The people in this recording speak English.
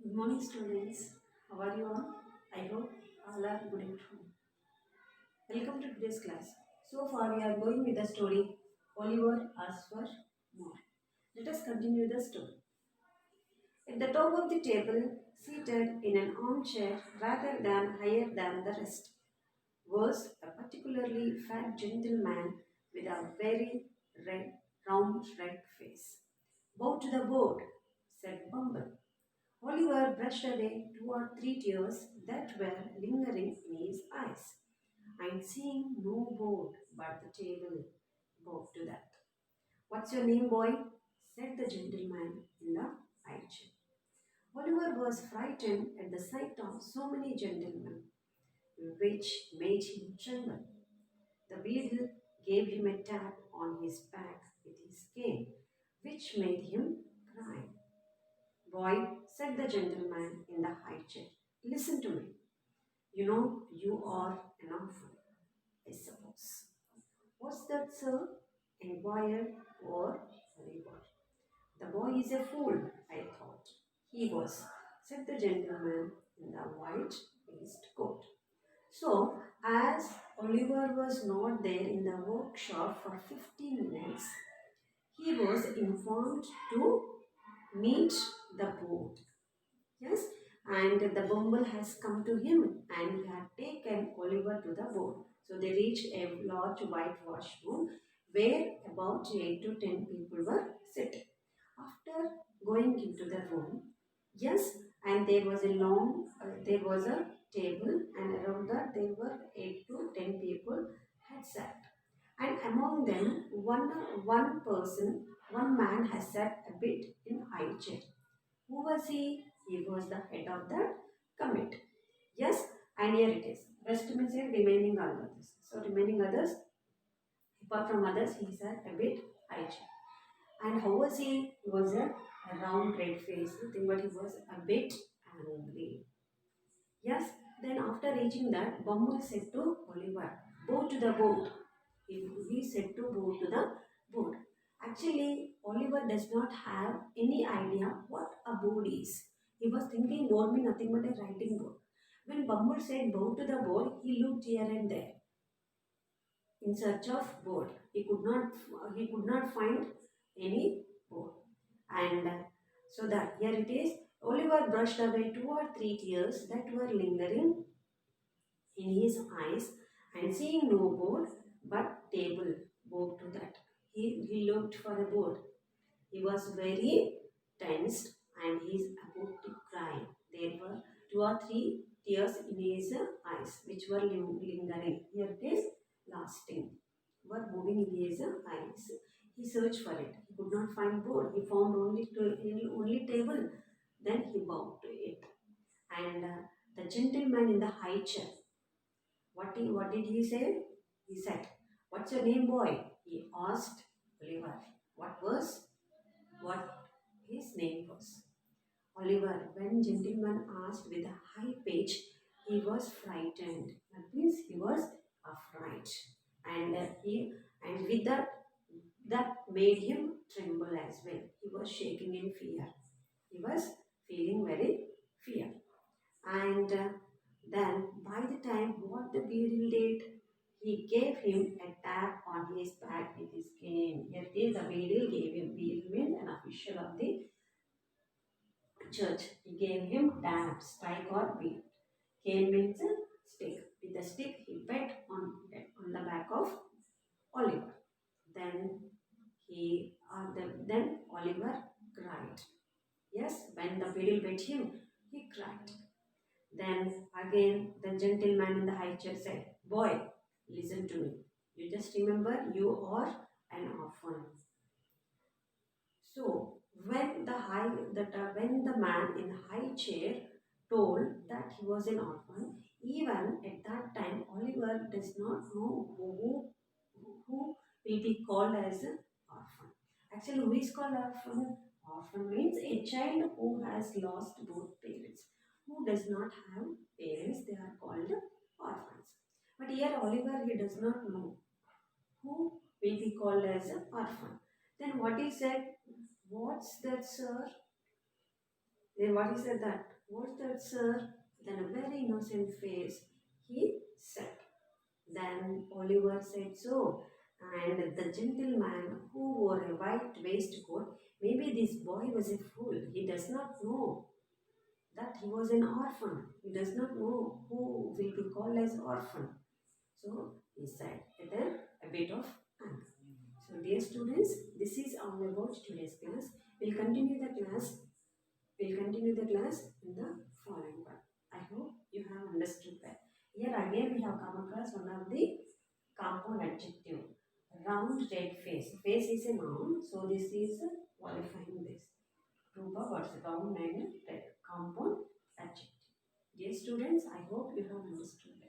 Good morning, students. How are you all? I hope all are good at home. Welcome to today's class. So far, we are going with the story Oliver asks for more. Let us continue the story. At the top of the table, seated in an armchair rather than higher than the rest, was a particularly fat gentleman with a very red, round red face. Bow to the board, said Bumble. Oliver brushed away 2 or 3 tears that were lingering in his eyes, and seeing no board but the table, bowed to that. What's your name, boy? Said the gentleman in the high chair. Oliver was frightened at the sight of so many gentlemen, which made him tremble. The beadle gave him a tap on his back with his cane, which made him cry. Boy, said the gentleman in the high chair, listen to me. You know you are an orphan, I suppose. What's that, sir? Inquired poor Oliver. The boy is a fool, I thought. He was, said the gentleman in the white waistcoat. So, as Oliver was not there in the workshop for 15 minutes, he was informed to meet the board. Yes, and the Bumble has come to him and he had taken Oliver to the board. So they reached a large whitewashed room where about 8 to 10 people were sitting. After going into the room, yes, and there was a there was a table, and around that there were 8 to 10 people had sat. And among them, one man has sat a bit in high chair. Who was he? He was the head of the committee. Yes, and here it is. Rest means here remaining others. So remaining others, apart from others, he is a bit hygiene. And how was he? He was a round red face, nothing but he was a bit angry. Yes, then after reaching that, Bumble said to Oliver, bow to the boat. He said to bow to the boat. Actually, Oliver does not have any idea what a board is. He was thinking board means nothing but a writing board. When Bumble said bow to the board, he looked here and there in search of board. He could not find any board. And so that here it is. Oliver brushed away 2 or 3 tears that were lingering in his eyes, and seeing no board but table, bowed to that. He looked for a board. He was very tensed and he is about to cry. There were 2 or 3 tears in his eyes which were lingering. Here it is lasting. Were moving in his eyes. He searched for it. He could not find board. He found only table. Then he bowed to it. And the gentleman in the high chair, what did he say? He said, what's your name, boy? He asked Oliver. What his name was. Oliver, when gentleman asked with a high pitch, he was frightened. That means he was afraid. And with that made him tremble as well. He was shaking in fear. He was feeling very fear. And then by the time what the beadle did, he gave him a tap on his back with his cane. Here it is, the beadle gave him, beadle means an official of the church. He gave him tap, strike or beat. Cane means a stick. With the stick, he bet on the back of Oliver. Then then Oliver cried. Yes, when the beadle bit him, he cried. Then again the gentleman in the high chair said, boy, listen to me. You just remember you are an orphan. So when the man in the high chair told that he was an orphan, even at that time Oliver does not know who will be called as an orphan. Actually, who is called orphan? Orphan means a child who has lost both parents. Who does not have parents, they are called orphans. But here Oliver, he does not know who will be called as an orphan. Then what he said, what's that, sir? Then what he said that, what's that, sir? Then a very innocent face, he said. Then Oliver said so. And the gentleman who wore a white waistcoat, maybe this boy was a fool. He does not know that he was an orphan. He does not know who will be called as orphan. So he said, and then a bit of anger. So dear students, this is all about today's class. We'll continue the class. We'll continue the class in the following one. I hope you have understood that. Here again we have come across one of the compound adjective. Round red face. Face is a noun, so this is qualifying this. Group of words, round and red. Compound adjective. Dear students, I hope you have understood that.